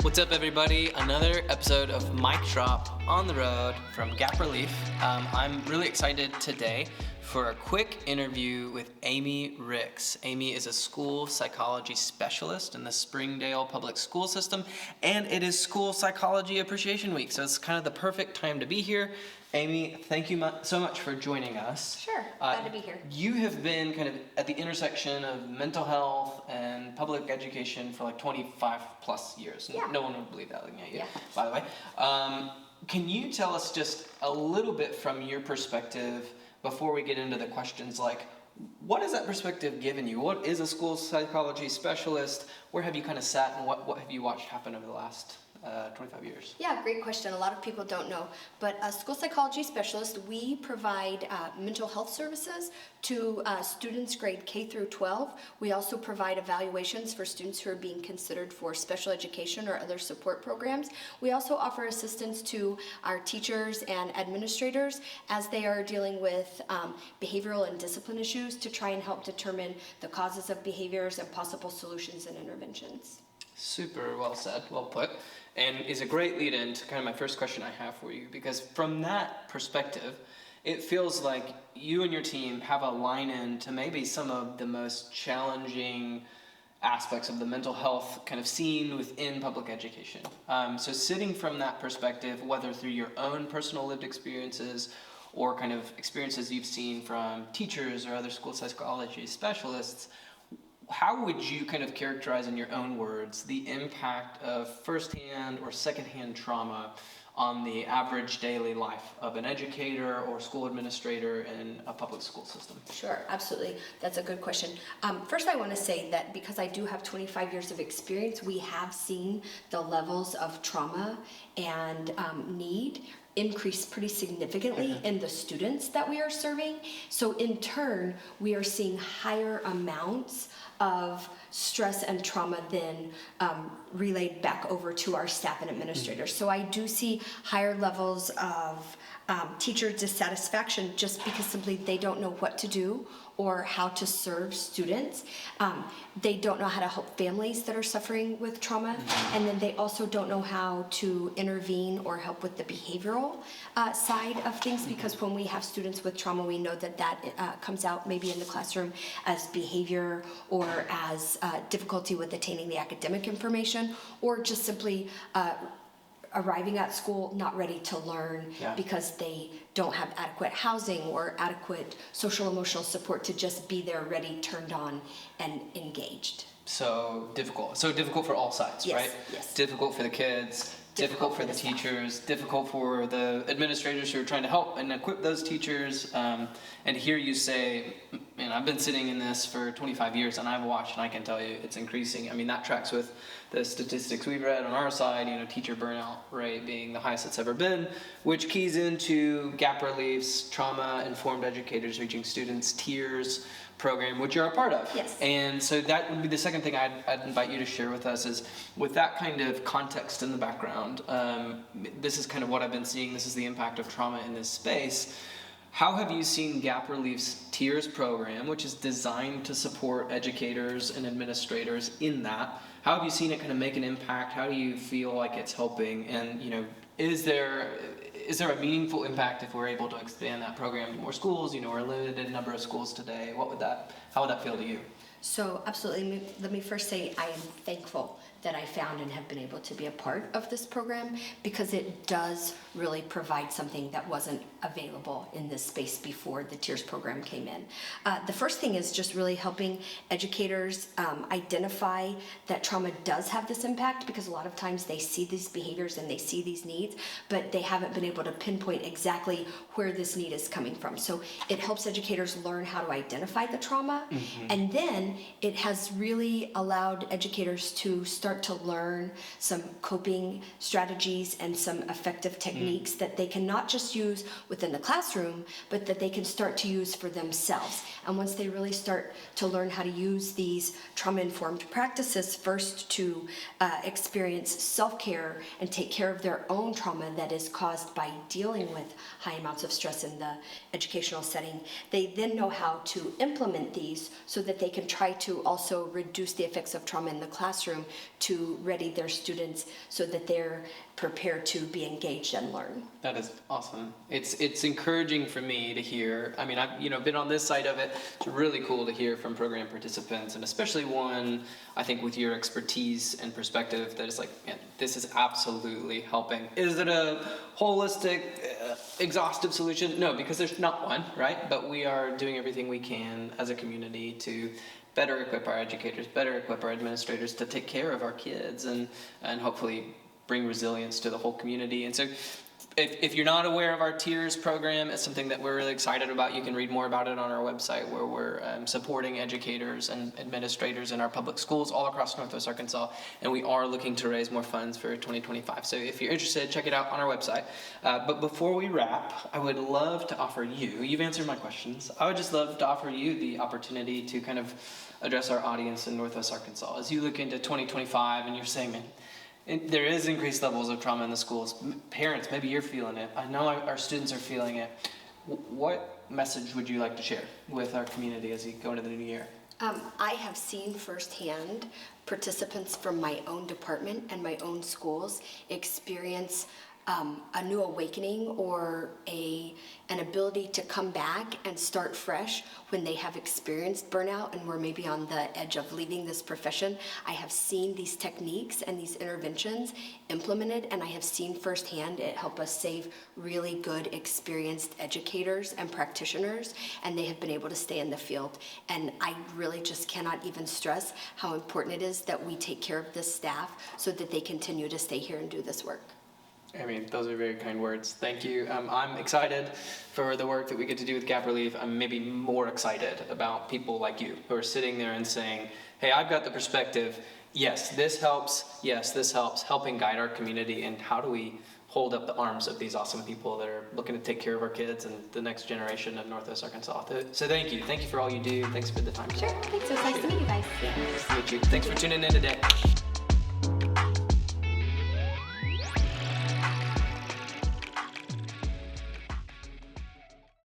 What's up, everybody? Another episode of Mic Drop on the road from Gap Relief. I'm really excited today for a quick interview with Amie Ricks. Amie is a school psychology specialist in the Springdale public school system, and it is School Psychology Appreciation Week, so it's kind of the perfect time to be here. Amie, thank you so much for joining us. Sure, glad to be here. You have been kind of at the intersection of mental health and public education for like 25 plus years. Yeah. No one would believe that looking at you, Yeah. by the way. Can you tell us just a little bit from your perspective before we get into the questions, like what has that perspective given you? What is a school psychology specialist? Where have you kind of sat, and what have you watched happen over the last 25 years? Yeah, great question. A lot of people don't know, but a school psychology specialist, we provide mental health services to students grade K through 12. We also provide evaluations for students who are being considered for special education or other support programs. We also offer assistance to our teachers and administrators as they are dealing with behavioral and discipline issues to try and help determine the causes of behaviors and possible solutions and interventions. Super well said, well put, and is a great lead in to kind of my first question I have for you, because from that perspective, it feels like you and your team have a line in to maybe some of the most challenging aspects of the mental health kind of scene within public education. So sitting from that perspective, whether through your own personal lived experiences or kind of experiences you've seen from teachers or other school psychology specialists, how would you kind of characterize in your own words the impact of firsthand or secondhand trauma on the average daily life of an educator or school administrator in a public school system? Sure, absolutely. That's a good question. First, I want to say that because I do have 25 years of experience, we have seen the levels of trauma and need increase pretty significantly in the students that we are serving. So in turn, we are seeing higher amounts of stress and trauma then relayed back over to our staff and administrators. So I do see higher levels of teacher dissatisfaction just because simply they don't know what to do or how to serve students. They don't know how to help families that are suffering with trauma, and then they also don't know how to intervene or help with the behavioral side of things, because when we have students with trauma, we know that that comes out maybe in the classroom as behavior or as difficulty with attaining the academic information, or just simply arriving at school not ready to learn because they don't have adequate housing or adequate social emotional support to just be there ready, turned on, and engaged. So difficult for all sides, Yes, right? yes. Difficult for the kids, difficult for the teachers, difficult for the administrators who are trying to help and equip those teachers. And hear you say, man, I've been sitting in this for 25 years and I've watched, and I can tell you it's increasing. I mean, that tracks with the statistics we've read on our side, teacher burnout rate being the highest it's ever been, which keys into Gap Relief's Trauma-Informed Educators Reaching Students Tiers program, which you're a part of. Yes. And so that would be the second thing I'd invite you to share with us is, with that kind of context in the background, this is kind of what I've been seeing, this is the impact of trauma in this space. How have you seen Gap Relief's Tiers program, which is designed to support educators and administrators in that, how have you seen it kind of make an impact? How do you feel like it's helping? And, is there a meaningful impact if we're able to expand that program to more schools? We're a limited number of schools today. How would that feel to you? So absolutely, let me first say I am thankful that I found and have been able to be a part of this program, because it does really provide something that wasn't available in this space before the Tiers program came in. The first thing is just really helping educators identify that trauma does have this impact, because a lot of times they see these behaviors and they see these needs, but they haven't been able to pinpoint exactly where this need is coming from. So it helps educators learn how to identify the trauma, and then it has really allowed educators to start to learn some coping strategies and some effective techniques that they can not just use within the classroom, but that they can start to use for themselves. And once they really start to learn how to use these trauma-informed practices, first to experience self-care and take care of their own trauma that is caused by dealing with high amounts of stress in the educational setting, they then know how to implement these so that they can try to also reduce the effects of trauma in the classroom to ready their students so that they're prepared to be engaged and learn. That is awesome. It's encouraging for me to hear. I mean, I've been on this side of it. It's really cool to hear from program participants, and especially one, I think, with your expertise and perspective that is like, man, this is absolutely helping. Is it a holistic, exhaustive solution? No, because there's not one, right? But we are doing everything we can as a community to better equip our educators, better equip our administrators to take care of our kids, and hopefully bring resilience to the whole community. And so if you're not aware of our Tiers program, it's something that we're really excited about. You can read more about it on our website, where we're supporting educators and administrators in our public schools all across Northwest Arkansas. And we are looking to raise more funds for 2025. So if you're interested, check it out on our website. But before we wrap, I would love to offer you've answered my questions. I would just love to offer you the opportunity to kind of address our audience in Northwest Arkansas. As you look into 2025 and you're saying, man, there is increased levels of trauma in the schools. Parents, maybe you're feeling it. I know our students are feeling it. What message would you like to share with our community as you go into the new year? I have seen firsthand participants from my own department and my own schools experience a new awakening or an ability to come back and start fresh when they have experienced burnout and were maybe on the edge of leaving this profession. I have seen these techniques and these interventions implemented, and I have seen firsthand it help us save really good, experienced educators and practitioners, and they have been able to stay in the field. And I really just cannot even stress how important it is that we take care of this staff so that they continue to stay here and do this work. I mean, those are very kind words. Thank you. I'm excited for the work that we get to do with Gap Relief. I'm maybe more excited about people like you who are sitting there and saying, hey, I've got the perspective. Yes, this helps. Yes, this helps. Helping guide our community. And how do we hold up the arms of these awesome people that are looking to take care of our kids and the next generation of Northwest Arkansas? So thank you. Thank you for all you do. Thanks for the time. Sure. Thanks. It was nice to meet you guys. Yeah, nice to meet you. Thanks for tuning in today.